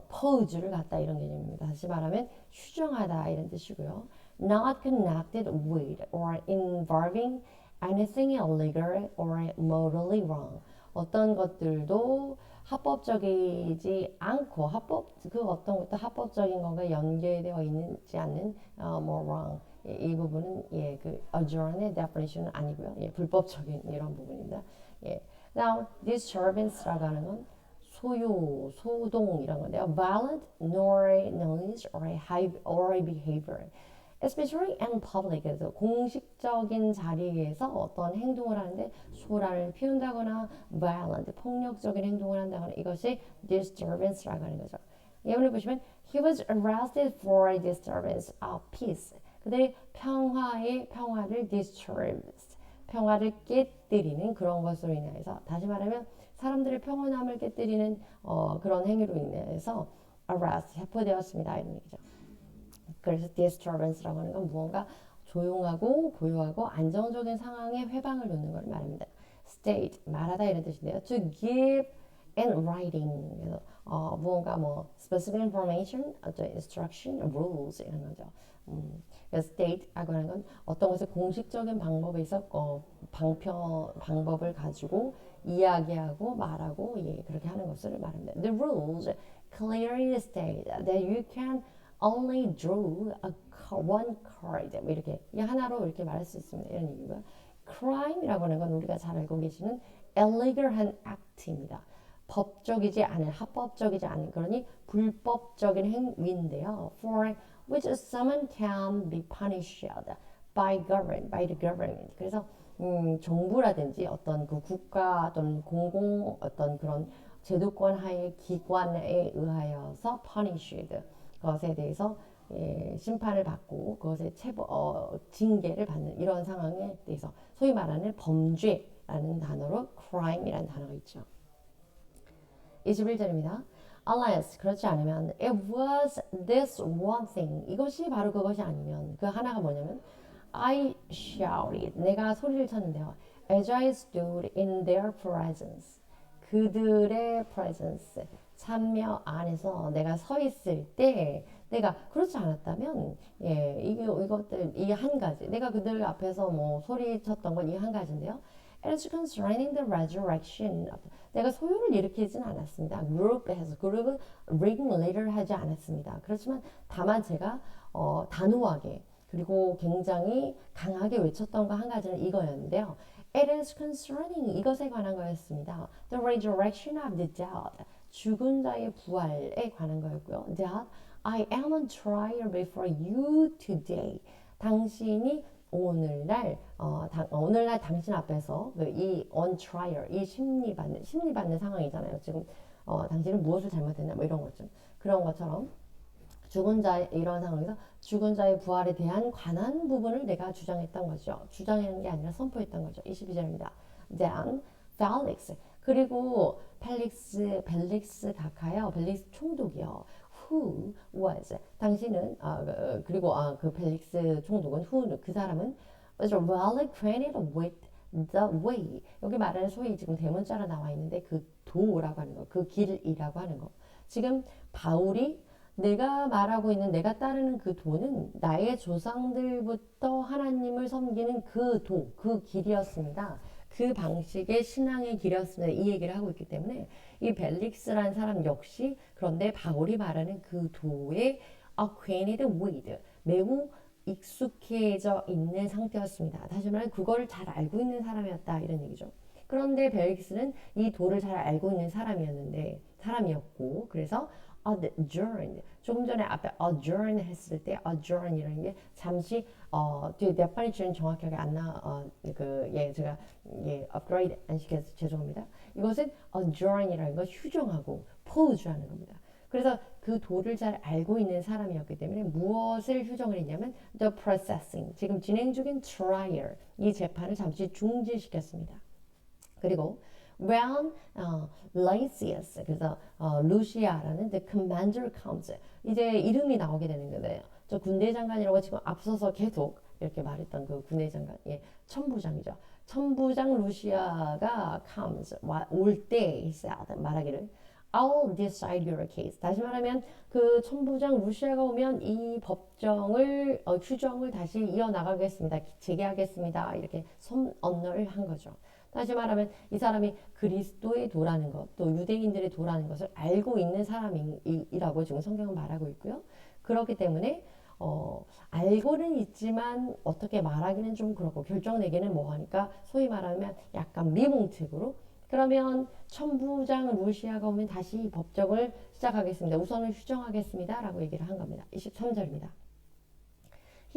pause를 갖다 이런 개념입니다. 다시 말하면 휴정하다 이런 뜻이고요. Not connected with or involving anything illegal or morally wrong. 어떤 것들도 합법적이지 않고 그 어떤 것도 합법적인 것과 연계되어 있지 않는 more wrong. 이 부분은 그 adjourn의 definition은 아니고요. 불법적인 이런 부분입니다. Now disturbance라고 하는 건 소동 이런 건데요. Violent, noise or behavior. Especially in public, 그래서 공식적인 자리에서 어떤 행동을 하는데 소란을 피운다거나 violent, 폭력적인 행동을 한다거나 이것이 disturbance라고 하는 거죠. 예문을 보시면 He was arrested for disturbance of peace. 그들이 평화를 disturbs, 평화를 깨뜨리는 그런 것으로 인해서 다시 말하면 사람들의 평온함을 깨뜨리는 그런 행위로 인해서 arrest, 체포되었습니다. 이런 얘기죠. 그래서 disturbance라고 하는 건 무언가 조용하고 고요하고 안정적인 상황에 회방을 놓는 걸 말합니다. state, 말하다 이런 뜻인데요. to give in writing, 그래서 무언가 specific information, instruction, rules 이런 거죠. state라고 하는 건 어떤 것의 공식적인 방법에서 방법을 가지고 이야기하고 말하고 그렇게 하는 것을 말합니다. The rules clearly state that you can only draw one card. 이렇게 하나로 이렇게 말할 수 있습니다. 이런 얘기고요. crime이라고 하는 건 우리가 잘 알고 계시는 illegal한 act입니다. 법적이지 않은, 합법적이지 않은, 그러니 불법적인 행위인데요. For which someone can be punished by the government. 그래서 정부라든지 어떤 그 국가 어떤 공공 어떤 그런 제도권 하에 기관에 의하여서 punished 것에 대해서 심판을 받고 그것에 징계를 받는 이런 상황에 대해서 소위 말하는 범죄라는 단어로 crime이라는 단어가 있죠. 21절입니다. Unless 그렇지 않으면 it was this one thing 이것이 바로 그것이 아니면 그 하나가 뭐냐면 I shouted 내가 소리를 쳤는데요. As I stood in their presence 그들의 presence 참여 안에서 내가 서 있을 때 내가 그렇지 않았다면 이것들 이 한 가지 내가 그들 앞에서 뭐 소리쳤던 건 이 한 가지인데요. As concerning the resurrection, 내가 소요를 일으키진 않았습니다. 그룹에서 그룹은 ringleader 하지 않았습니다. 그렇지만 다만 제가 단호하게 그리고 굉장히 강하게 외쳤던 거 한 가지는 이거였는데요. It is concerning 이것에 관한 거였습니다. The resurrection of the dead 죽은 자의 부활에 관한 거였고요. That I am on trial before you today. 당신이 오늘날 당신 앞에서 이 on trial 이 심리받는 상황이잖아요. 지금 당신은 무엇을 잘못했나 뭐 이런 것좀 그런 것처럼 죽은 자의 이런 상황에서 죽은 자의 부활에 대한 관한 부분을 내가 주장했던 거죠. 주장하는 게 아니라 선포했던 거죠. 22절입니다. Then Felix 그리고 벨릭스 각하여 벨릭스 총독이요. Who was 당신은 그리고 그 벨릭스 총독은 who 그 사람은 was well acquainted with the way 여기 말하는 소위 지금 대문자로 나와 있는데 그 도라고 하는 거, 그 길이라고 하는 거. 지금 바울이 내가 말하고 있는 내가 따르는 그 도는 나의 조상들부터 하나님을 섬기는 그 도, 그 길이었습니다. 그 방식의 신앙의 길이었습니다. 이 얘기를 하고 있기 때문에 이 벨릭스라는 사람 역시 그런데 바울이 말하는 그 도에 acquainted with 매우 익숙해져 있는 상태였습니다. 다시 말하면 그거를 잘 알고 있는 사람이었다 이런 얘기죠. 그런데 벨릭스는 이 도를 잘 알고 있는 사람이었고 그래서 adjourned 조금 전에 앞에 adjourn 했을 때 adjourn이라는 게 잠시 뒤에 몇 번인지는 정확하게 안 제가 upgrade 안 시켜서 죄송합니다. 이것은 adjourn이라는 건 휴정하고 pause하는 겁니다. 그래서 그 도를 잘 알고 있는 사람이었기 때문에 무엇을 휴정을 했냐면 the processing 지금 진행 중인 trial 이 재판을 잠시 중지시켰습니다. 그리고 when Lysias 그래서 루시아라는 the commander comes 이제 이름이 나오게 되는 거예요. 저 군대 장관이라고 지금 앞서서 계속 이렇게 말했던 그 군대 장관 천부장이죠. 천부장 루시아가 comes 올 때 말하기를 I'll decide your case. 다시 말하면 그 천부장 루시아가 오면 이 법정을 휴정을 다시 이어나가겠습니다. 재개하겠습니다. 이렇게 선언을 한 거죠. 다시 말하면 이 사람이 그리스도의 도라는 것, 또 유대인들의 도라는 것을 알고 있는 사람이라고 지금 성경은 말하고 있고요. 그렇기 때문에 알고는 있지만 어떻게 말하기는 좀 그렇고 결정 내기는 뭐 하니까 소위 말하면 약간 미봉책으로 그러면 천부장 루시아가 오면 다시 법정을 시작하겠습니다. 우선은 휴정하겠습니다. 라고 얘기를 한 겁니다. 23절입니다.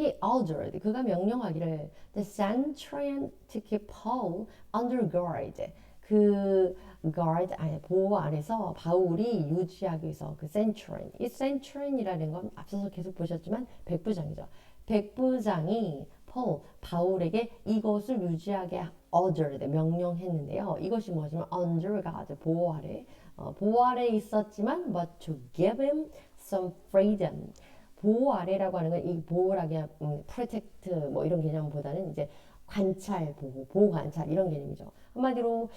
He ordered 그가 명령하기를 the centurion to keep Paul under guard 그 guard 보호 안에서 바울이 유지하기 위해서 그 centurion 이 centurion이라는 건 앞서서 계속 보셨지만 백부장이죠. 백부장이 바울에게 이것을 유지하게 ordered 명령했는데요. 이것이 뭐냐면 under guard 보호 아래 있었지만 but to give him some freedom 보호 아래라고 하는 건 이 보호라기 protect 뭐 이런 개념보다는 이제 관찰 보호 관찰 이런 개념이죠. 한마디로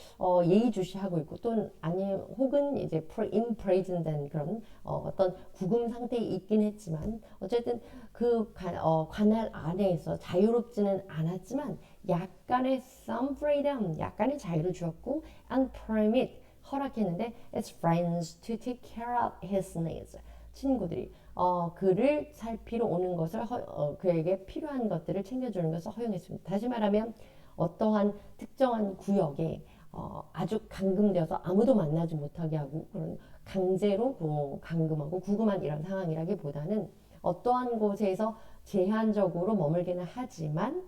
예의주시하고 있고 또는 아니 혹은 이제 imprison된 그런 어떤 구금 상태에 있긴 했지만 어쨌든 그 관할 안에서 자유롭지는 않았지만 약간의 some freedom 약간의 자유를 주었고 and permit 허락했는데 his friends to take care of his needs 친구들이 그를 살피러 오는 것을 그에게 필요한 것들을 챙겨주는 것을 허용했습니다. 다시 말하면 어떠한 특정한 구역에 아주 감금되어서 아무도 만나지 못하게 하고 그런 강제로 감금하고 구금한 이런 상황이라기보다는 어떠한 곳에서 제한적으로 머물기는 하지만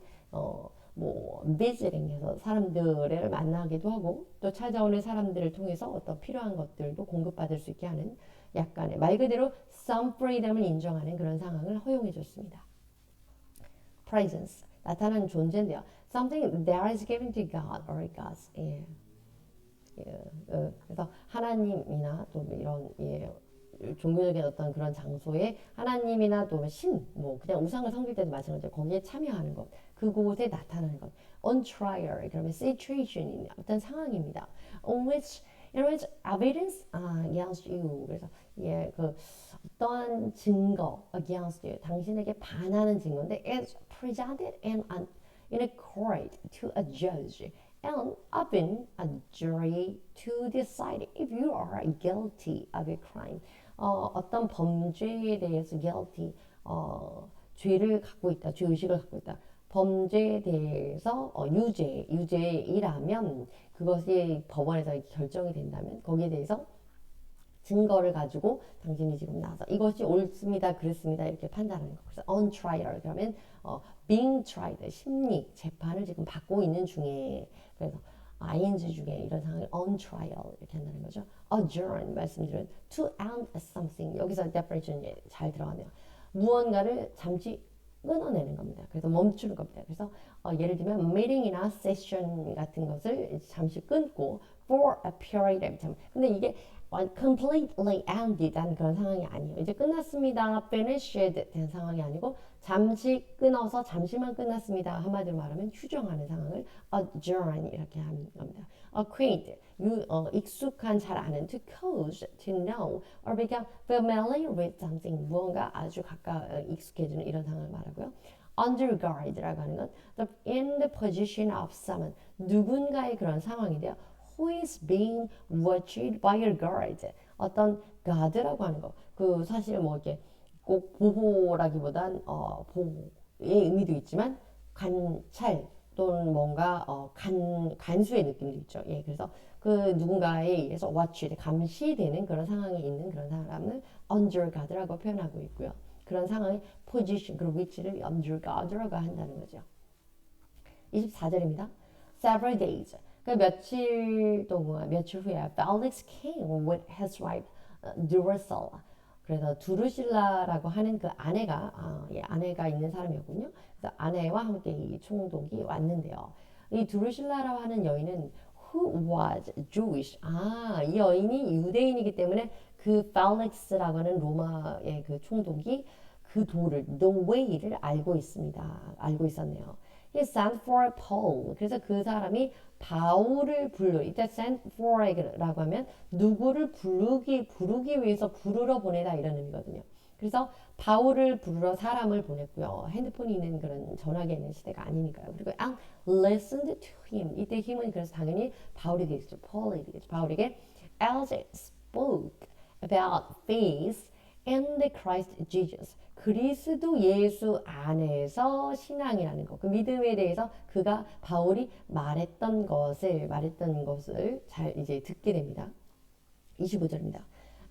visiting해서 사람들을 만나기도 하고 또 찾아오는 사람들을 통해서 어떤 필요한 것들도 공급받을 수 있게 하는 약간의 말 그대로 some freedom을 인정하는 그런 상황을 허용해 줬습니다. presence 나타나는 존재인데요. something that is given to God or gods. 그래서 하나님이나 또 이런 종교적인 어떤 그런 장소에 하나님이나 또 신, 그냥 우상을 섬길 때도 마찬가지로 거기에 참여하는 것, 그곳에 나타나는 것. On trial, 그러면 situation이 어떤 상황입니다. On which It was evidence against you. 그래서 예, 그 어떠한 증거 against you, 당신에게 반하는 증거인데 it's presented in a court to a judge and often a jury to decide if you are guilty of a crime. 어떤 범죄에 대해서 guilty, 죄를 갖고 있다, 죄의식을 갖고 있다. 범죄에 대해서 유죄이라면 그것이 법원에서 결정이 된다면 거기에 대해서 증거를 가지고 당신이 지금 나와서 이것이 옳습니다, 그렇습니다 이렇게 판단하는 거. 그래서 on trial 그러면 being tried 심리 재판을 지금 받고 있는 중에 그래서 ing 중에 이런 상황을 on trial 이렇게 한다는 거죠. adjourn 말씀드린 to end something 여기서 definition 잘 들어가네요. 무언가를 잠시 끊어내는 겁니다. 그래서 멈추는 겁니다. 그래서 예를 들면 meeting이나 session 같은 것을 잠시 끊고 for a period of time. 근데 이게 completely ended 한 그런 상황이 아니에요. 이제 끝났습니다. finished 된 상황이 아니고 잠시 끊어서 잠시만 끝났습니다. 한마디로 말하면 휴정하는 상황을 adjourn 이렇게 하는 겁니다. acquaint 익숙한 잘 아는 to cause to know or become familiar with something 무언가 아주 익숙해지는 이런 상황을 말하고요. under guard라고 하는 건 in the position of someone 누군가의 그런 상황인데요. Who is being watched by your guard? 어떤 guard라고 하는 거. 그 사실 뭐 이렇게 꼭 보호라기보단 보호의 의미도 있지만 관찰 또는 뭔가 간수의 느낌도 있죠. 예, 그래서 그 누군가에 의해서 watched 감시되는 그런 상황에 있는 그런 사람을 under guard라고 표현하고 있고요. 그런 상황의 position 그리고 위치를 under guard라고 한다는 거죠. 24절입니다. Several days. 그 며칠 동안 며칠 후에 Felix came with his wife Drusilla. 그래서 두루실라라고 하는 그 아내가 있는 사람이었군요. 그래서 아내와 함께 이 총독이 왔는데요. 이 두루실라라고 하는 여인은 who was Jewish. 이 여인이 유대인이기 때문에 그 펠릭스라고 하는 로마의 그 총독이 그 도를 the way를 알고 있었네요. He sent for Paul. 그래서 그 사람이 바울을 이때 sent for라고 하면 누구를 부르기 위해서 부르러 보내다 이런 의미거든요. 그래서 바울을 부르러 사람을 보냈고요. 핸드폰이 있는 그런 전화기 있는 시대가 아니니까요. 그리고 and listened to him. 이때 힘은 그래서 당연히 바울이 되겠죠. Paul이 되겠죠. 바울에게 as spoke about faith in the Christ Jesus. 그리스도 예수 안에서 신앙이라는 것, 그 믿음에 대해서 바울이 말했던 것을 잘 이제 듣게 됩니다. 25절입니다.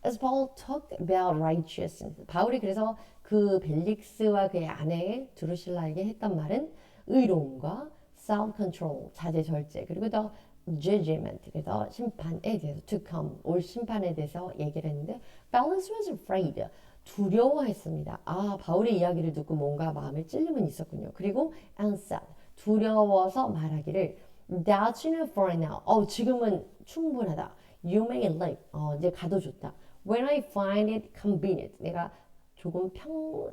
As Paul talked about righteousness. 바울이 그래서 그 벨릭스와 그의 아내 드루실라에게 했던 말은 의로움과 self-control, 자제 절제, 그리고 더 judgment, 그래서 심판에 대해서 to come, 올 심판에 대해서 얘기를 했는데 Felix was afraid. 두려워했습니다. 바울의 이야기를 듣고 뭔가 마음에 찔림은 있었군요. 그리고 and said, 두려워서 말하기를 That's enough for now. 지금은 충분하다. You may leave. 이제 가도 좋다. When I find it convenient. 내가 조금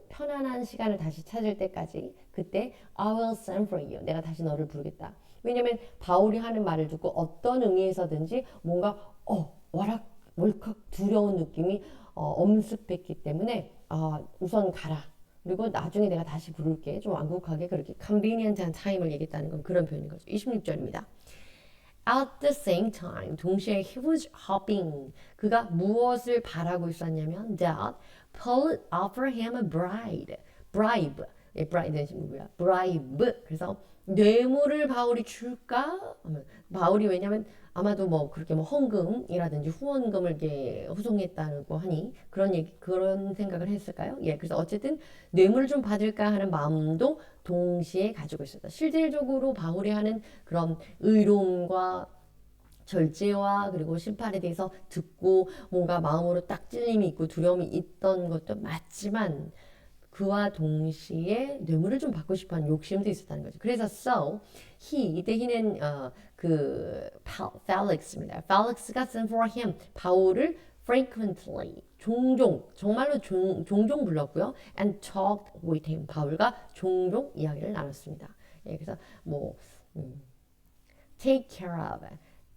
편안한 시간을 다시 찾을 때까지 그때 I will send for you. 내가 다시 너를 부르겠다. 왜냐면 바울이 하는 말을 듣고 어떤 의미에서든지 뭔가 월칵 두려운 느낌이 엄습했기 때문에 우선 가라. 그리고 나중에 내가 다시 부를게. 좀 완곡하게 그렇게 convenient한 타임을 얘기했다는 건 그런 표현인 거죠. 26절입니다. At the same time, 동시에 he was hoping. 그가 무엇을 바라고 있었냐면 that Paul offer him a bribe. bribe는 뭐야? bribe. 그래서 뇌물을 바울이 줄까? 바울이 왜냐면 아마도 뭐 그렇게 뭐 헌금이라든지 후원금을 이렇게 후송했다고 하니 그런 생각을 했을까요? 예, 그래서 어쨌든 뇌물을 좀 받을까 하는 마음도 동시에 가지고 있었다. 실질적으로 바울이 하는 그런 의로움과 절제와 그리고 심판에 대해서 듣고 뭔가 마음으로 딱 찔림이 있고 두려움이 있던 것도 맞지만 그와 동시에 뇌물을 좀 받고 싶어하는 욕심도 있었다는 거죠. 그래서 이때 he는 Felix입니다. Felix가 sent for him, 바울을 frequently, 종종, 정말로 종종 불렀고요. And talked with him, 바울과 종종 이야기를 나눴습니다. 예, 그래서 take care of,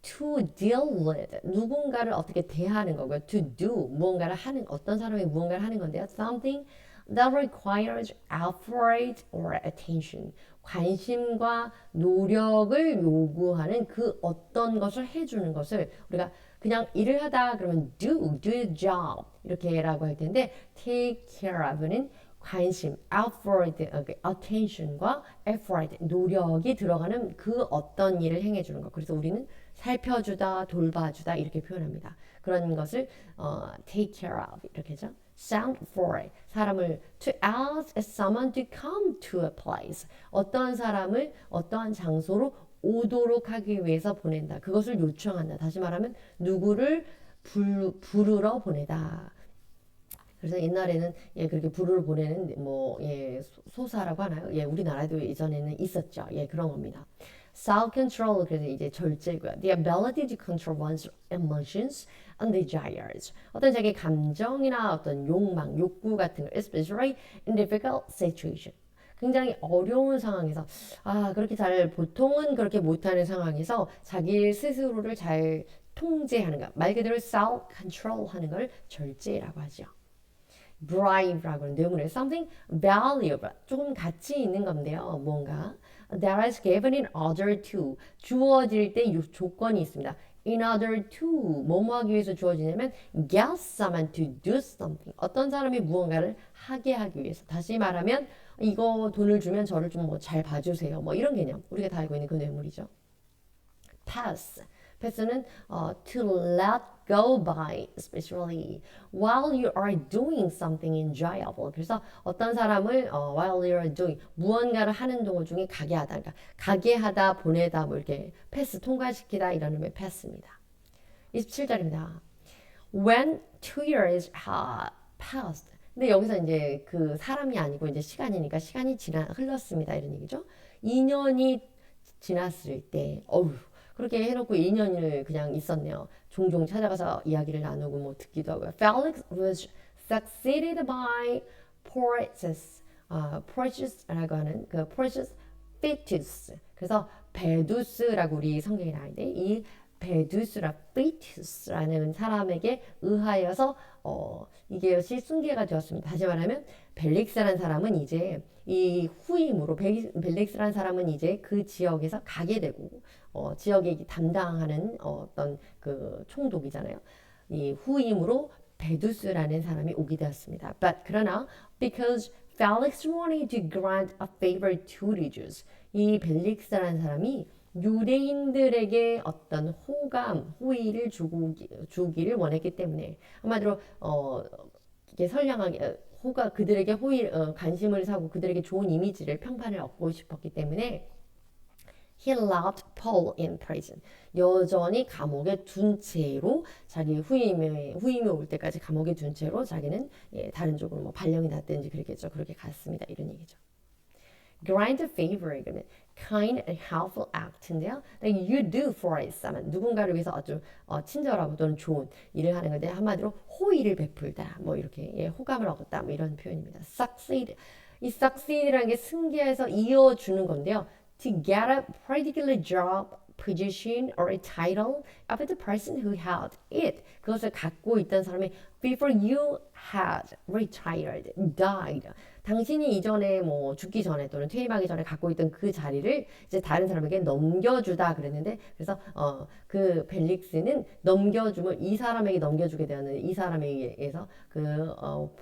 to deal with 누군가를 어떻게 대하는 거고요. to do 무언가를 하는 어떤 사람이 무언가를 하는 건데요. something that requires effort or attention 관심과 노력을 요구하는 그 어떤 것을 해주는 것을 우리가 그냥 일을 하다 그러면 do your job 이렇게라고 할 텐데 take care of는 관심, effort, attention과 effort, 노력이 들어가는 그 어떤 일을 행해주는 것. 그래서 우리는 살펴주다, 돌봐주다 이렇게 표현합니다. 그런 것을 take care of 이렇게죠. sound for 사람을 to ask someone to come to a place 어떤 사람을 어떠한 장소로 오도록 하기 위해서 보낸다. 그것을 요청한다. 다시 말하면 누구를 부르러 보내다. 그래서 옛날에는 예 그렇게 부르러 보내는 뭐예 소사라고 하나요? 예 우리나라에도 예전에는 있었죠. 예 그런 겁니다. Self control 그래서 이제 절제고요. The ability to control one's emotions and desires. 어떤 자기 감정이나 어떤 욕망, 욕구 같은 거, especially in difficult situation. 굉장히 어려운 상황에서 그렇게 잘 보통은 그렇게 못하는 상황에서 자기 스스로를 잘 통제하는 것, 말 그대로 self control 하는 걸 절제라고 하죠. bribe라고 하는 뇌물에 something valuable 조금 가치 있는 건데요. 뭔가 that is given in order to 주어질 때 조건이 있습니다. in order to 뭐뭐 하기 위해서 주어지냐면 get someone to do something 어떤 사람이 무언가를 하게 하기 위해서 다시 말하면 이거 돈을 주면 저를 좀 뭐 잘 봐주세요. 뭐 이런 개념 우리가 다 알고 있는 그 뇌물이죠. pass 패스는 to let go by, especially while you are doing something enjoyable. 그래서 어떤 사람을 while you are doing 무언가를 하는 도중에 가게 하다, 그러니까 가게 하다, 보내다, 뭐 이렇게 패스 통과시키다 이런 의미의 패스입니다. 27절입니다. When 2 years passed. 근데 여기서 이제 그 사람이 아니고 이제 시간이니까 시간이 흘렀습니다 이런 얘기죠. 2년이 지났을 때, 그렇게 해놓고 2년을 그냥 있었네요. 종종 찾아가서 이야기를 나누고 뭐 듣기도 하고요. Felix was succeeded by Porcius, Porcius라고 하는 그 Porcius Festus. 그래서 베두스라고 우리 성경에 나와있는데 이 베두스라 페투스라는 사람에게 의하여서 이것이 승계가 되었습니다. 다시 말하면 벨릭스라는 사람은 이제 이 후임으로 벨릭스라는 사람은 이제 그 지역에서 가게 되고 지역에 담당하는 어떤 그 총독이잖아요. 이 후임으로 베두스라는 사람이 오게 되었습니다. But 그러나 because Felix wanted to grant a favor to the Jews 이 벨릭스라는 사람이 유대인들에게 어떤 호감, 호의를 주기를 원했기 때문에 한마디로 이게 선량하게 그들에게 관심을 사고 그들에게 좋은 이미지를 평판을 얻고 싶었기 때문에 he left Paul in prison. 여전히 감옥에 둔 채로 자기 후임이 올 때까지 감옥에 둔 채로 자기는 다른 쪽으로 뭐 발령이 났든지 그랬겠죠. 그렇게 갔습니다. 이런 얘기죠. Grant a favor 이거는 kind and helpful act인데요. That you do for someone 누군가를 위해서 아주 친절하고 또는 좋은 일을 하는 건데 한마디로 호의를 베풀다 뭐 이렇게 호감을 얻었다 뭐 이런 표현입니다. Succeed 이 succeed라는 게 승계해서 이어주는 건데요. To get a particular job position or a title of the person who held it. 그것을 갖고 있던 사람이 before you had retired, died. 당신이 이전에 뭐 죽기 전에 또는 퇴임하기 전에 갖고 있던 그 자리를 이제 다른 사람에게 넘겨주다 그랬는데 그래서 그 벨릭스는 넘겨줌을 이 사람에게 넘겨주게 되었는데 이 사람에 의해서 그래서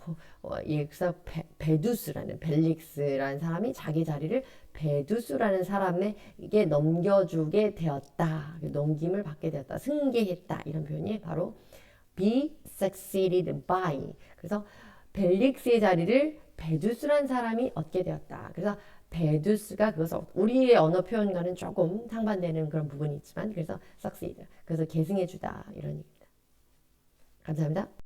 베두스라는 벨릭스라는 사람이 자기 자리를 베두스라는 사람에게 넘겨주게 되었다. 넘김을 받게 되었다. 승계했다. 이런 표현이 바로 be succeeded by. 그래서 벨릭스의 자리를 베두스라는 사람이 얻게 되었다. 그래서 베두스가 그것을 우리의 언어 표현과는 조금 상반되는 그런 부분이 있지만 그래서 succeed. 그래서 계승해주다. 이런 얘기입니다. 감사합니다.